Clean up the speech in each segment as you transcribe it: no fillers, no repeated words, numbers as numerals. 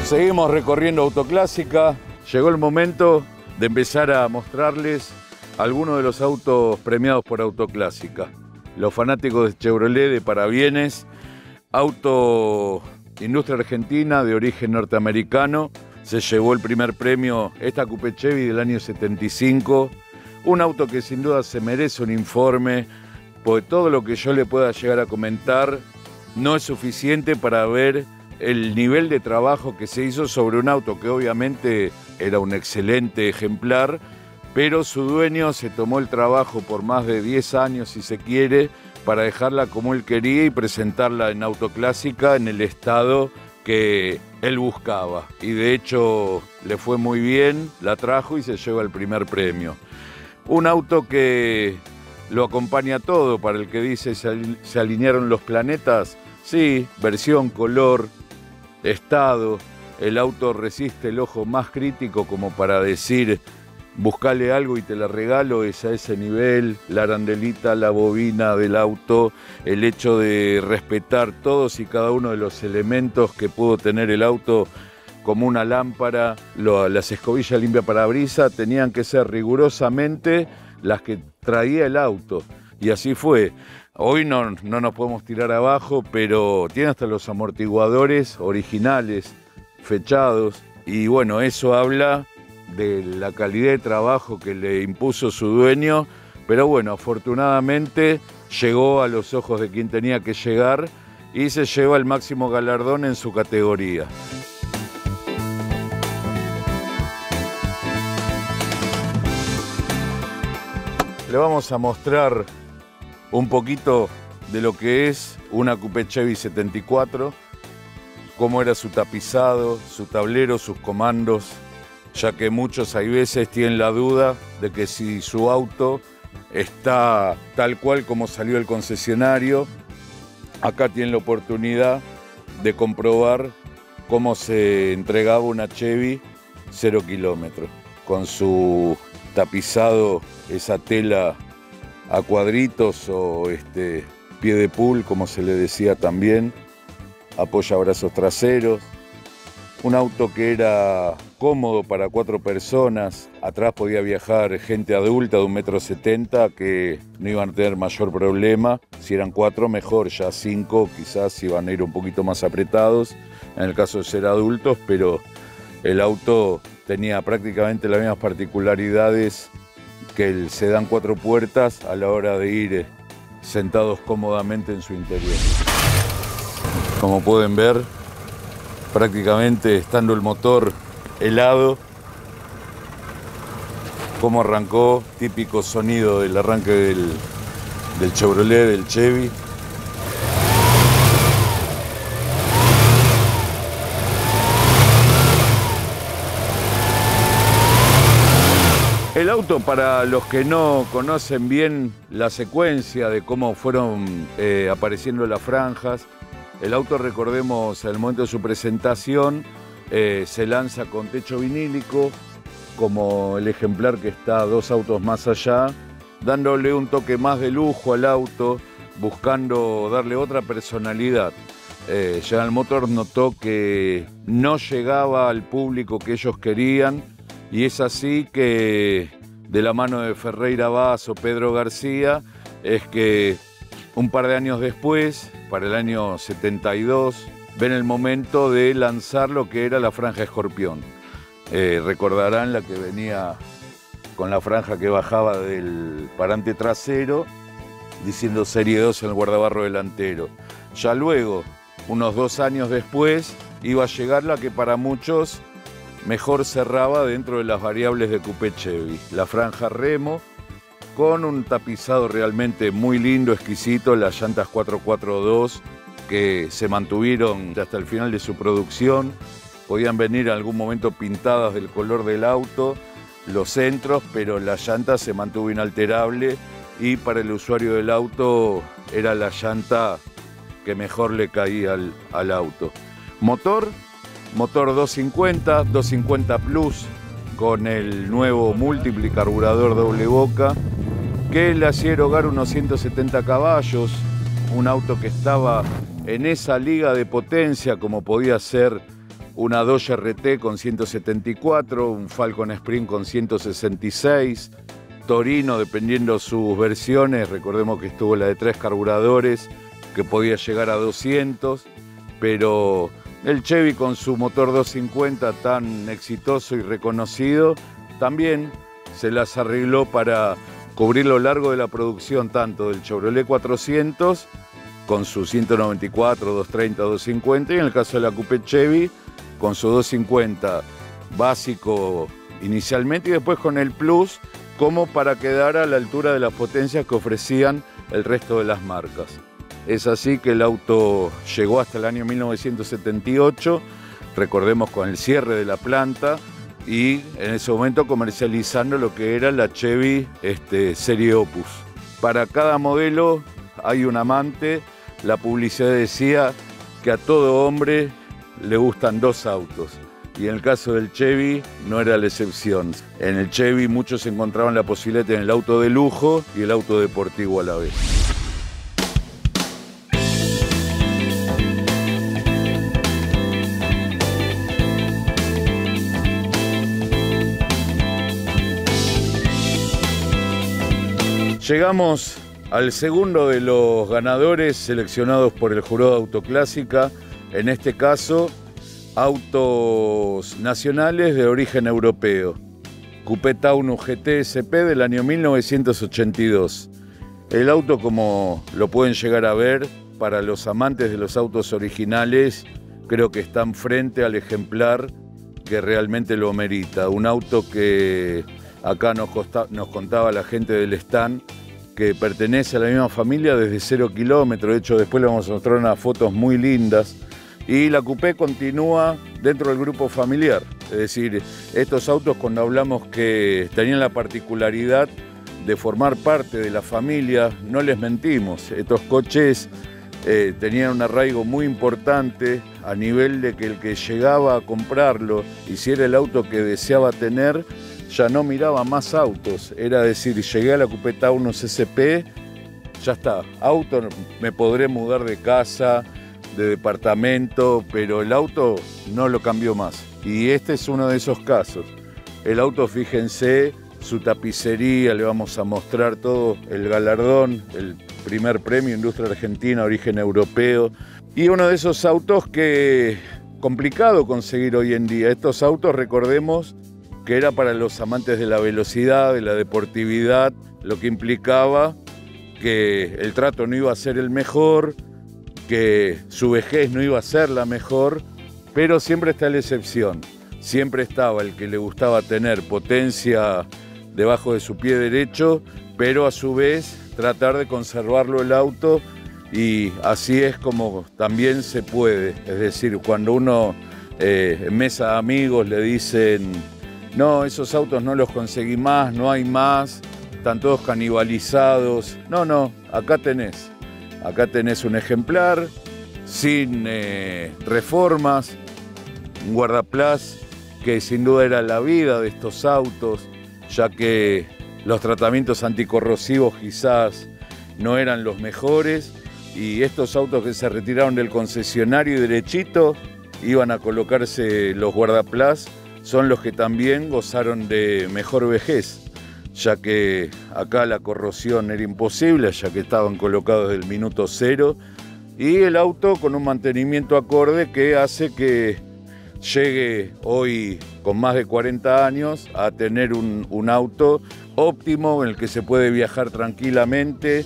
Seguimos recorriendo Autoclásica. Llegó el momento de empezar a mostrarles algunos de los autos premiados por Autoclásica. Los fanáticos de Chevrolet de parabienes, auto industria argentina de origen norteamericano, se llevó el primer premio, esta Coupé Chevy del año 75, un auto que sin duda se merece un informe, porque todo lo que yo le pueda llegar a comentar no es suficiente para ver el nivel de trabajo que se hizo sobre un auto que obviamente era un excelente ejemplar, pero su dueño se tomó el trabajo por más de 10 años, si se quiere, para dejarla como él quería y presentarla en Autoclásica en el estado que él buscaba. Y de hecho le fue muy bien, la trajo y se lleva el primer premio. Un auto que lo acompaña todo, para el que dice se alinearon los planetas. Sí, versión, color, estado. El auto resiste el ojo más crítico como para decir buscale algo y te la regalo, es a ese nivel. La arandelita, la bobina del auto, el hecho de respetar todos y cada uno de los elementos que pudo tener el auto, como una lámpara, las escobillas limpia parabrisas tenían que ser rigurosamente las que traía el auto. Y así fue. Hoy no nos podemos tirar abajo, pero tiene hasta los amortiguadores originales, fechados. Y bueno, eso habla de la calidad de trabajo que le impuso su dueño. Pero bueno, afortunadamente llegó a los ojos de quien tenía que llegar y se lleva el máximo galardón en su categoría. Le vamos a mostrar un poquito de lo que es una Coupé Chevy 74, cómo era su tapizado, su tablero, sus comandos, ya que muchos hay veces tienen la duda de que si su auto está tal cual como salió del concesionario. Acá tienen la oportunidad de comprobar cómo se entregaba una Chevy 0 kilómetros, con su tapizado, esa tela a cuadritos o pie de pool, como se le decía también, apoyabrazos traseros, un auto que era cómodo para 4 personas, atrás podía viajar gente adulta de 1,70 m que no iban a tener mayor problema, si eran 4 mejor, ya 5 quizás iban a ir un poquito más apretados, en el caso de ser adultos, pero el auto tenía prácticamente las mismas particularidades que el sedán 4 puertas a la hora de ir sentados cómodamente en su interior. Como pueden ver, prácticamente estando el motor helado, cómo arrancó, típico sonido del arranque del Chevrolet, del Chevy. El auto, para los que no conocen bien la secuencia de cómo fueron apareciendo las franjas, el auto, recordemos, al momento de su presentación, se lanza con techo vinílico, como el ejemplar que está 2 autos más allá, dándole un toque más de lujo al auto, buscando darle otra personalidad. General Motors notó que no llegaba al público que ellos querían, y es así que, de la mano de Ferreira Basso, Pedro García, es que un par de años después, para el año 72, ven el momento de lanzar lo que era la franja Escorpión. Recordarán la que venía con la franja que bajaba del parante trasero, diciendo Serie 2 en el guardabarro delantero. Ya luego, unos 2 años después, iba a llegar la que para muchos mejor cerraba dentro de las variables de Coupé Chevy, la franja remo, con un tapizado realmente muy lindo, exquisito, las llantas 442 que se mantuvieron hasta el final de su producción, podían venir en algún momento pintadas del color del auto, los centros, pero la llanta se mantuvo inalterable y para el usuario del auto era la llanta que mejor le caía al auto. Motor 250 Plus con el nuevo múltiple carburador doble boca que le hacía erogar unos 170 caballos, un auto que estaba en esa liga de potencia como podía ser una Dodge RT con 174, un Falcon Sprint con 166, Torino, dependiendo sus versiones, recordemos que estuvo la de 3 carburadores, que podía llegar a 200, pero el Chevy con su motor 250 tan exitoso y reconocido, también se las arregló para cubrir lo largo de la producción tanto del Chevrolet 400 con su 194, 230, 250 y en el caso de la Coupé Chevy con su 250 básico inicialmente y después con el Plus como para quedar a la altura de las potencias que ofrecían el resto de las marcas. Es así que el auto llegó hasta el año 1978, recordemos con el cierre de la planta y en ese momento comercializando lo que era la Chevy Serie Opus. Para cada modelo hay un amante, la publicidad decía que a todo hombre le gustan 2 autos. Y en el caso del Chevy no era la excepción. En el Chevy muchos encontraban la posibilidad de tener el auto de lujo y el auto deportivo a la vez. Llegamos al segundo de los ganadores seleccionados por el jurado de Autoclásica, en este caso autos nacionales de origen europeo. Coupé Taunus GT SP del año 1982. El auto, como lo pueden llegar a ver, para los amantes de los autos originales, creo que están frente al ejemplar que realmente lo merita. Un auto que acá nos contaba la gente del stand, que pertenece a la misma familia desde 0 kilómetros. De hecho, después le vamos a mostrar unas fotos muy lindas. Y la Coupé continúa dentro del grupo familiar. Es decir, estos autos, cuando hablamos que tenían la particularidad de formar parte de la familia, no les mentimos. Estos coches tenían un arraigo muy importante a nivel de que el que llegaba a comprarlo, y si era el auto que deseaba tener, ya no miraba más autos. Era decir, llegué a la Coupé Taunus SP, ya está, auto, me podré mudar de casa, de departamento, pero el auto no lo cambió más. Y este es uno de esos casos. El auto, fíjense, su tapicería, le vamos a mostrar todo el galardón, el primer premio Industria Argentina, origen europeo. Y uno de esos autos que complicado conseguir hoy en día. Estos autos, recordemos, que era para los amantes de la velocidad, de la deportividad, lo que implicaba que el trato no iba a ser el mejor, que su vejez no iba a ser la mejor, pero siempre está la excepción. Siempre estaba el que le gustaba tener potencia debajo de su pie derecho, pero a su vez tratar de conservarlo el auto, y así es como también se puede. Es decir, cuando uno en mesa de amigos le dicen: no, esos autos no los conseguí más, no hay más, están todos canibalizados. No, acá tenés un ejemplar sin reformas, un guardaplás que sin duda era la vida de estos autos, ya que los tratamientos anticorrosivos quizás no eran los mejores, y estos autos que se retiraron del concesionario y derechito iban a colocarse los guardaplás son los que también gozaron de mejor vejez, ya que acá la corrosión era imposible, ya que estaban colocados desde el minuto 0, y el auto con un mantenimiento acorde que hace que llegue hoy con más de 40 años a tener un auto óptimo en el que se puede viajar tranquilamente,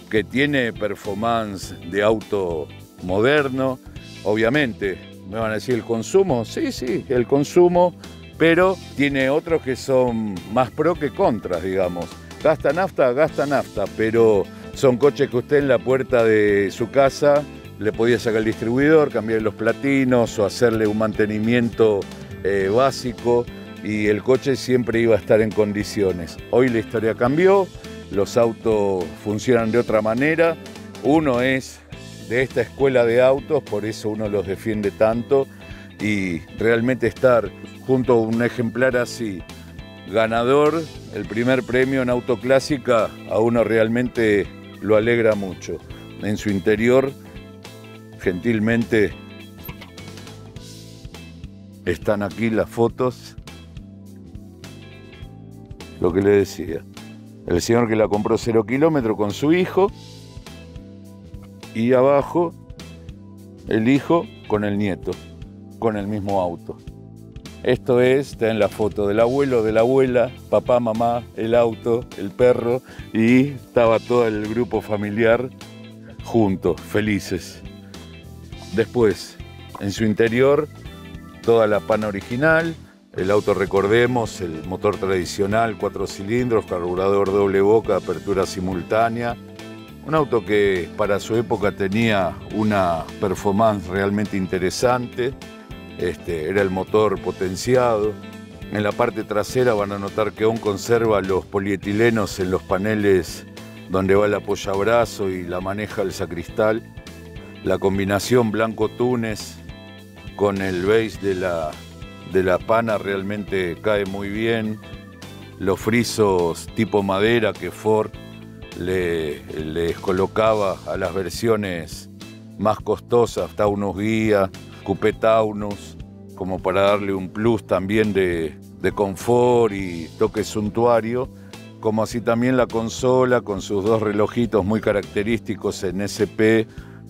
que tiene performance de auto moderno. Obviamente, me van a decir el consumo, sí, el consumo, pero tiene otros que son más pro que contras, digamos. Gasta nafta, pero son coches que usted en la puerta de su casa le podía sacar el distribuidor, cambiar los platinos o hacerle un mantenimiento básico, y el coche siempre iba a estar en condiciones. Hoy la historia cambió, los autos funcionan de otra manera. Uno es de esta escuela de autos, por eso uno los defiende tanto, y realmente estar junto a un ejemplar así, ganador, el primer premio en Autoclásica, a uno realmente lo alegra mucho. En su interior, gentilmente Están aquí las fotos. Lo que le decía. El señor que la compró 0 kilómetros con su hijo. Y abajo, el hijo con el nieto, con el mismo auto. Esto está en la foto del abuelo, de la abuela, papá, mamá, el auto, el perro, y estaba todo el grupo familiar juntos, felices. Después, en su interior, toda la pana original, el auto, recordemos, el motor tradicional, 4 cilindros, carburador doble boca, apertura simultánea. Un auto que para su época tenía una performance realmente interesante. Era el motor potenciado. En la parte trasera van a notar que aún conserva los polietilenos en los paneles donde va el apoyabrazo y la maneja el sacristal. La combinación blanco-túnez con el beige de la pana realmente cae muy bien. Los frisos tipo madera que Ford les colocaba a las versiones más costosas, Taunus Guía, Coupé Taunus, como para darle un plus también de confort y toque suntuario, como así también la consola con sus 2 relojitos muy característicos en SP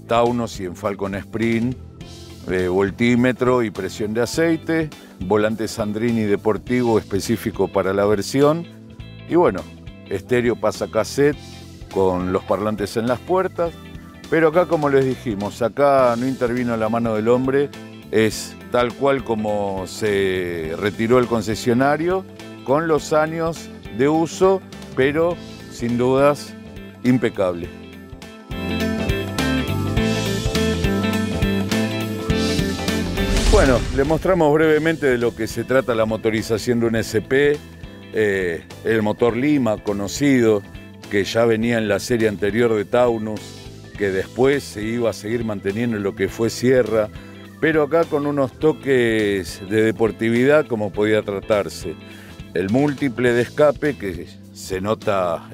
Taunus y en Falcon Sprint, voltímetro y presión de aceite, volante Sandrini deportivo específico para la versión, y bueno, estéreo pasacassette con los parlantes en las puertas. Pero acá, como les dijimos, acá no intervino la mano del hombre, es tal cual como se retiró el concesionario, con los años de uso, pero sin dudas impecable. Bueno, le mostramos brevemente de lo que se trata la motorización de un SP, el motor Lima, conocido, que ya venía en la serie anterior de Taunus, que después se iba a seguir manteniendo en lo que fue Sierra, pero acá con unos toques de deportividad como podía tratarse. El múltiple de escape, que se nota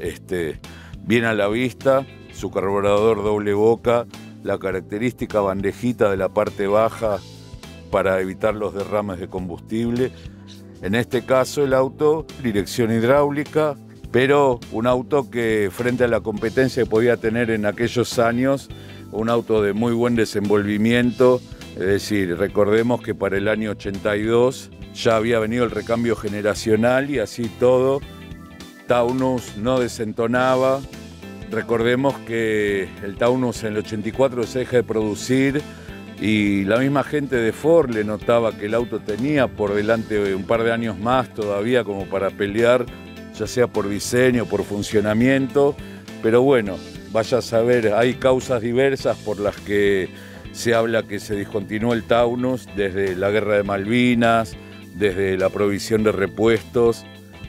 bien a la vista, su carburador doble boca, la característica bandejita de la parte baja para evitar los derrames de combustible. En este caso el auto, dirección hidráulica, pero un auto que frente a la competencia que podía tener en aquellos años, un auto de muy buen desenvolvimiento. Es decir, recordemos que para el año 82 ya había venido el recambio generacional y así todo, Taunus no desentonaba. Recordemos que el Taunus en el 84 se deja de producir y la misma gente de Ford le notaba que el auto tenía por delante un par de años más todavía como para pelear, ya sea por diseño, por funcionamiento, pero bueno, vaya a saber, hay causas diversas por las que se habla que se discontinuó el Taunus, desde la Guerra de Malvinas, desde la provisión de repuestos.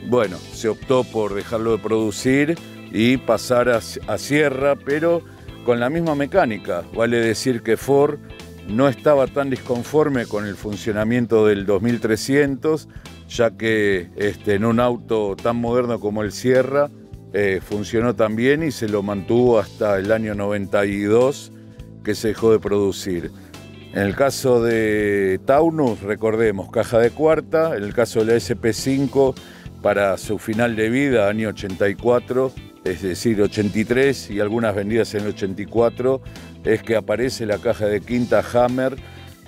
Bueno, se optó por dejarlo de producir y pasar a Sierra, pero con la misma mecánica. Vale decir que Ford no estaba tan disconforme con el funcionamiento del 2300, ya que en un auto tan moderno como el Sierra funcionó tan bien y se lo mantuvo hasta el año 92, que se dejó de producir. En el caso de Taunus, recordemos, caja de cuarta. En el caso de la SP5, para su final de vida, año 84, es decir, 83 y algunas vendidas en el 84, es que aparece la caja de quinta Hammer,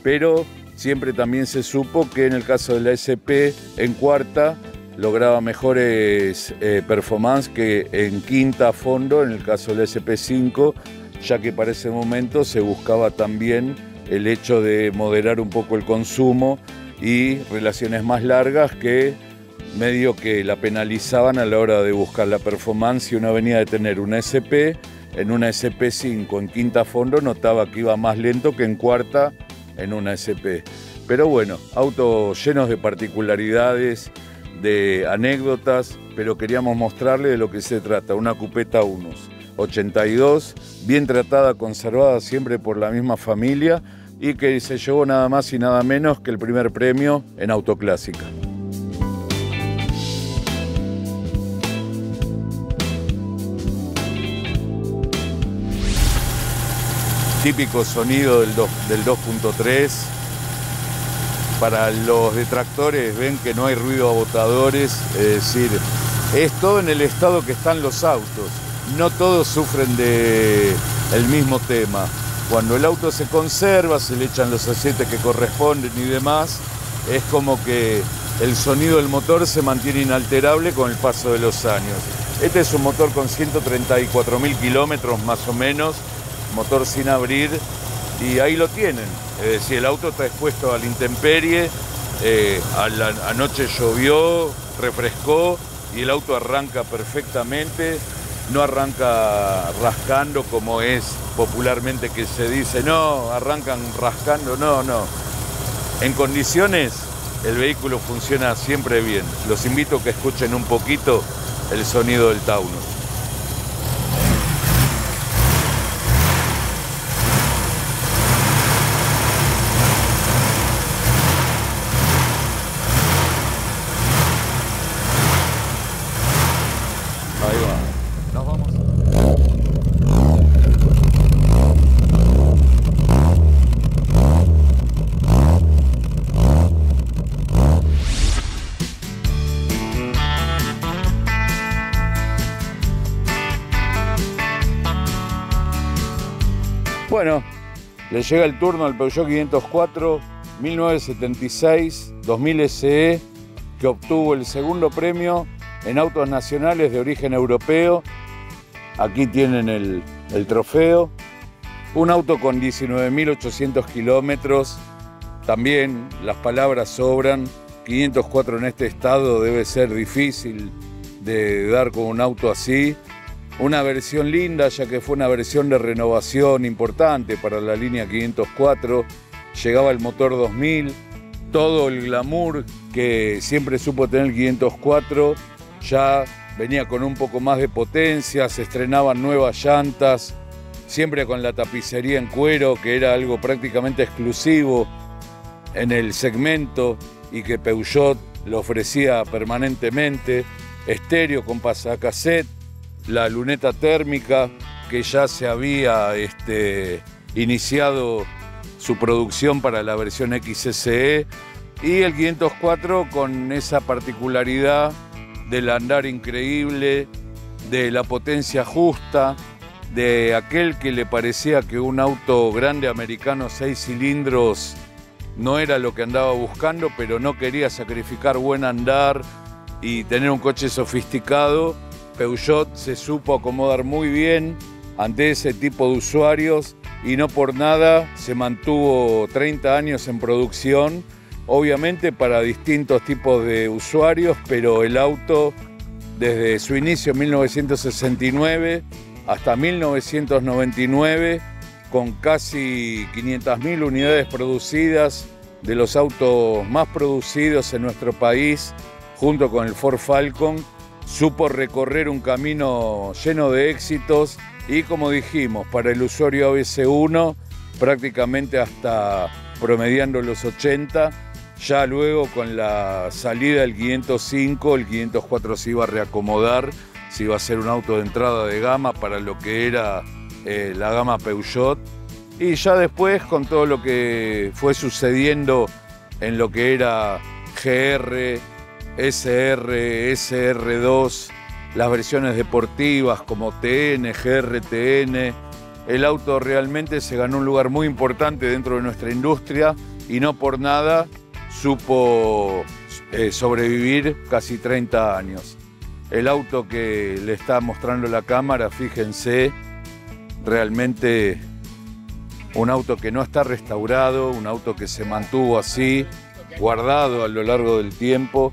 pero siempre también se supo que en el caso de la SP, en cuarta, lograba mejores performance que en quinta a fondo, en el caso de la SP5, ya que para ese momento se buscaba también el hecho de moderar un poco el consumo y relaciones más largas que medio que la penalizaban a la hora de buscar la performance. Si uno venía de tener una SP, en una SP5 en quinta a fondo notaba que iba más lento que en cuarta en una SP. Pero bueno, autos llenos de particularidades, de anécdotas, pero queríamos mostrarle de lo que se trata, una Coupé Taunus 82, bien tratada, conservada siempre por la misma familia y que se llevó nada más y nada menos que el primer premio en Autoclásica. Típico sonido del 2.3, para los detractores ven que no hay ruido a botadores, es decir, es todo en el estado que están los autos. No todos sufren de el mismo tema. Cuando el auto se conserva, se le echan los aceites que corresponden y demás, es como que el sonido del motor se mantiene inalterable con el paso de los años. Este es un motor con 134.000 kilómetros más o menos, motor sin abrir, y ahí lo tienen. Es decir, el auto está expuesto a la intemperie, anoche llovió, refrescó y el auto arranca perfectamente, no arranca rascando como es popularmente que se dice, no, arrancan rascando, no. En condiciones el vehículo funciona siempre bien. Los invito a que escuchen un poquito el sonido del Taunus. Ahí va. Nos vamos. Bueno, le llega el turno al Peugeot 504 1976 2000 SE, que obtuvo el segundo premio en autos nacionales de origen europeo. Aquí tienen el trofeo. Un auto con 19.800 kilómetros. También las palabras sobran. 504 en este estado debe ser difícil de dar con un auto así. Una versión linda, ya que fue una versión de renovación importante para la línea 504. Llegaba el motor 2000, todo el glamour que siempre supo tener el 504, ya venía con un poco más de potencia, se estrenaban nuevas llantas, siempre con la tapicería en cuero, que era algo prácticamente exclusivo en el segmento y que Peugeot lo ofrecía permanentemente. Estéreo con pasacassette, la luneta térmica, que ya se había iniciado su producción para la versión XSE, y el 504 con esa particularidad del andar increíble, de la potencia justa, de aquel que le parecía que un auto grande americano 6 cilindros no era lo que andaba buscando, pero no quería sacrificar buen andar y tener un coche sofisticado. Peugeot se supo acomodar muy bien ante ese tipo de usuarios y no por nada se mantuvo 30 años en producción, obviamente para distintos tipos de usuarios, pero el auto desde su inicio en 1969 hasta 1999, con casi 500.000 unidades producidas, de los autos más producidos en nuestro país, junto con el Ford Falcon, supo recorrer un camino lleno de éxitos y, como dijimos, para el usuario ABC1 prácticamente hasta promediando los 80. Ya luego, con la salida del 505, el 504 se iba a reacomodar, se iba a hacer un auto de entrada de gama para lo que era la gama Peugeot. Y ya después, con todo lo que fue sucediendo en lo que era GR, SR, SR2, las versiones deportivas como TN, GR-TN, el auto realmente se ganó un lugar muy importante dentro de nuestra industria y no por nada supo sobrevivir casi 30 años. El auto que le está mostrando la cámara, fíjense, realmente un auto que no está restaurado, un auto que se mantuvo así, guardado a lo largo del tiempo.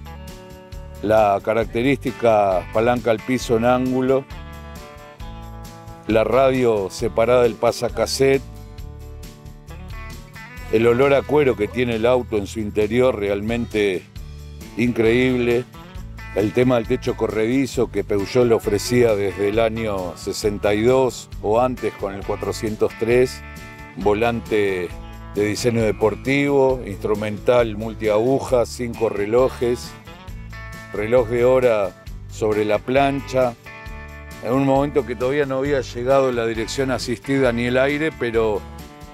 La característica palanca al piso en ángulo, la radio separada del pasacassette, el olor a cuero que tiene el auto en su interior realmente increíble. El tema del techo corredizo que Peugeot le ofrecía desde el año 62 o antes con el 403, volante de diseño deportivo, instrumental multiagujas, 5 relojes, reloj de hora sobre la plancha, en un momento que todavía no había llegado la dirección asistida ni el aire, pero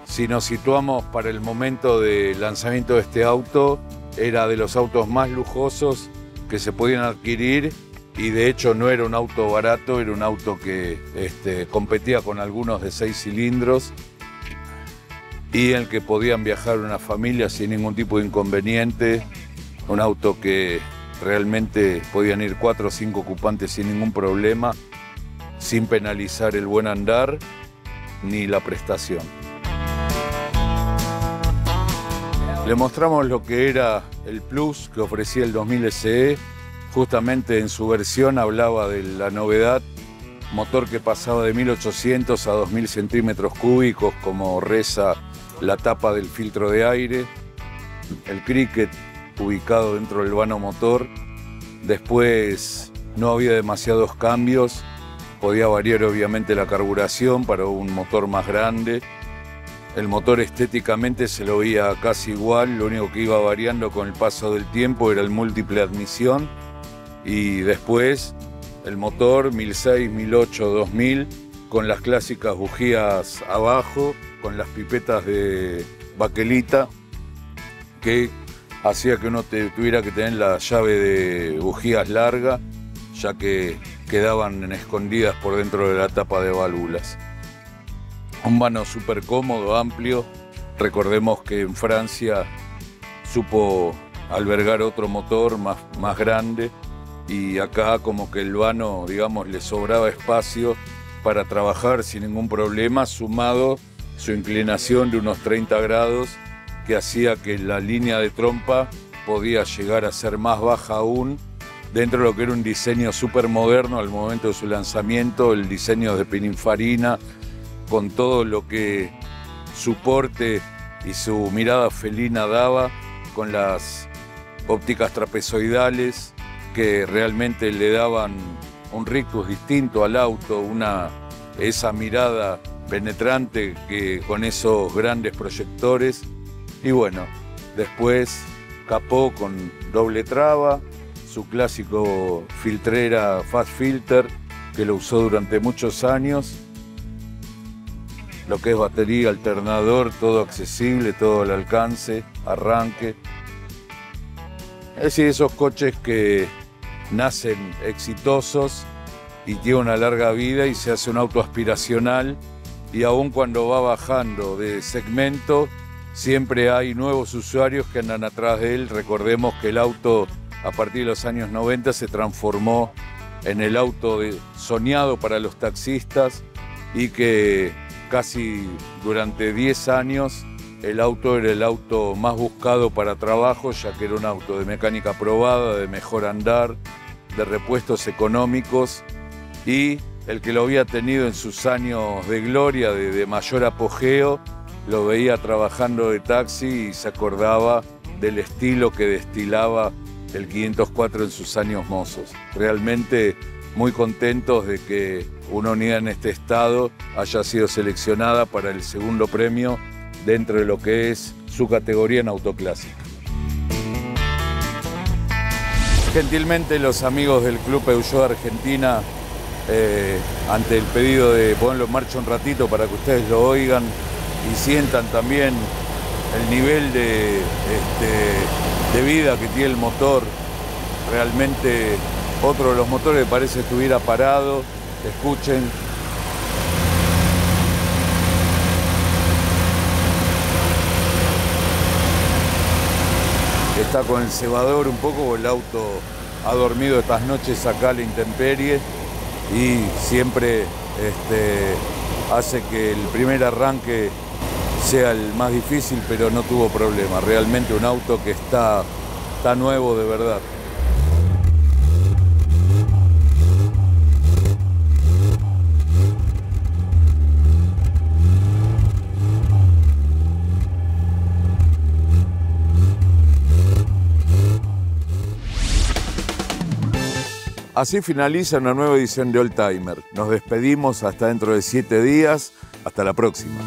Si nos situamos para el momento del lanzamiento de este auto, era de los autos más lujosos que se podían adquirir y de hecho no era un auto barato, era un auto que competía con algunos de 6 cilindros y en el que podían viajar una familia sin ningún tipo de inconveniente, un auto que realmente podían ir 4 o 5 ocupantes sin ningún problema, sin penalizar el buen andar ni la prestación. Le mostramos lo que era el Plus que ofrecía el 2000 SE. Justamente en su versión hablaba de la novedad, motor que pasaba de 1800 a 2000 centímetros cúbicos, como reza la tapa del filtro de aire, el cricket ubicado dentro del vano motor. Después no había demasiados cambios, podía variar obviamente la carburación para un motor más grande. El motor estéticamente se lo veía casi igual, lo único que iba variando con el paso del tiempo era el múltiple admisión y después el motor 1006, 1008, 2000 con las clásicas bujías abajo, con las pipetas de baquelita que hacía que uno tuviera que tener la llave de bujías larga, ya que quedaban escondidas por dentro de la tapa de válvulas. Un vano súper cómodo, amplio. Recordemos que en Francia supo albergar otro motor más grande y acá como que el vano, digamos, le sobraba espacio para trabajar sin ningún problema, sumado su inclinación de unos 30 grados que hacía que la línea de trompa podía llegar a ser más baja aún dentro de lo que era un diseño súper moderno al momento de su lanzamiento, el diseño de Pininfarina, con todo lo que su porte y su mirada felina daba, con las ópticas trapezoidales que realmente le daban un rictus distinto al auto, esa mirada penetrante que con esos grandes proyectores. Y bueno, después capó con doble traba, su clásico filtrera Fast Filter que lo usó durante muchos años. Lo que es batería, alternador, todo accesible, todo al alcance, arranque. Es decir, esos coches que nacen exitosos y tienen una larga vida y se hace un auto aspiracional y aun cuando va bajando de segmento, siempre hay nuevos usuarios que andan atrás de él. Recordemos que el auto a partir de los años 90 se transformó en el auto soñado para los taxistas y que casi durante 10 años el auto era el auto más buscado para trabajo, ya que era un auto de mecánica probada, de mejor andar, de repuestos económicos y el que lo había tenido en sus años de gloria, de mayor apogeo, lo veía trabajando de taxi y se acordaba del estilo que destilaba el 504 en sus años mozos. Realmente muy contentos de que una unidad en este estado haya sido seleccionada para el segundo premio dentro de lo que es su categoría en autoclásica. Gentilmente los amigos del Club Peugeot Argentina, ante el pedido de ponerlo en marcha un ratito para que ustedes lo oigan y sientan también el nivel de vida que tiene el motor, realmente otro de los motores que parece que estuviera parado. Escuchen. Está con el cebador un poco, el auto ha dormido estas noches acá a la intemperie y siempre hace que el primer arranque sea el más difícil, pero no tuvo problema. Realmente un auto que está nuevo de verdad. Así finaliza una nueva edición de Oldtimer. Nos despedimos hasta dentro de 7 días. Hasta la próxima.